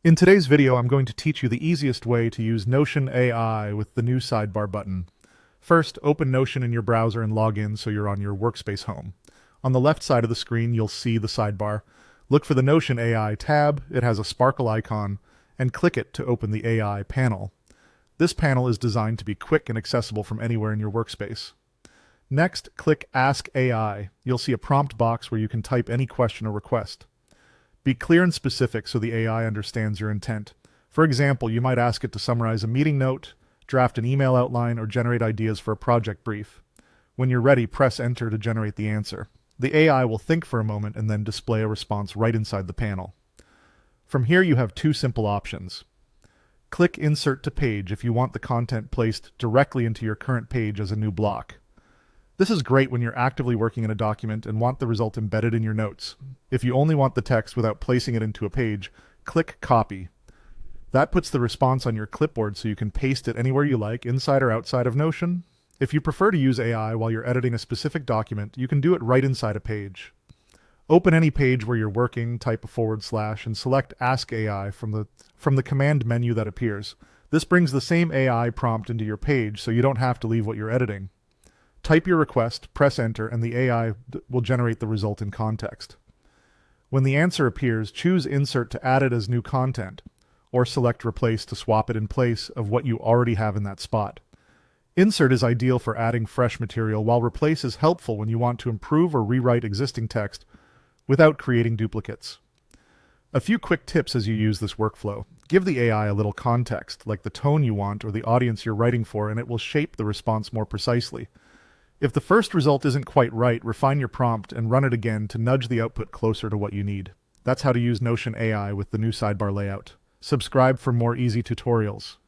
In today's video, I'm going to teach you the easiest way to use Notion AI with the new sidebar button. First, open Notion in your browser and log in so you're on your workspace home. On the left side of the screen, you'll see the sidebar. Look for the Notion AI tab. It has a sparkle icon, and click it to open the AI panel. This panel is designed to be quick and accessible from anywhere in your workspace. Next, click Ask AI. You'll see a prompt box where you can type any question or request. Be clear and specific so the AI understands your intent. For example, you might ask it to summarize a meeting note, draft an email outline, or generate ideas for a project brief. When you're ready, press Enter to generate the answer. The AI will think for a moment and then display a response right inside the panel. From here, you have two simple options. Click Insert to Page if you want the content placed directly into your current page as a new block. This is great when you're actively working in a document and want the result embedded in your notes. If you only want the text without placing it into a page, click Copy. That puts the response on your clipboard so you can paste it anywhere you like, inside or outside of Notion. If you prefer to use AI while you're editing a specific document, you can do it right inside a page. Open any page where you're working, type a / and select Ask AI from the command menu that appears. This brings the same AI prompt into your page so you don't have to leave what you're editing. Type your request, press Enter, and the AI will generate the result in context. When the answer appears, choose Insert to add it as new content, or select Replace to swap it in place of what you already have in that spot. Insert is ideal for adding fresh material, while Replace is helpful when you want to improve or rewrite existing text without creating duplicates. A few quick tips as you use this workflow. Give the AI a little context, like the tone you want or the audience you're writing for, and it will shape the response more precisely. If the first result isn't quite right, refine your prompt and run it again to nudge the output closer to what you need. That's how to use Notion AI with the new sidebar layout. Subscribe for more easy tutorials.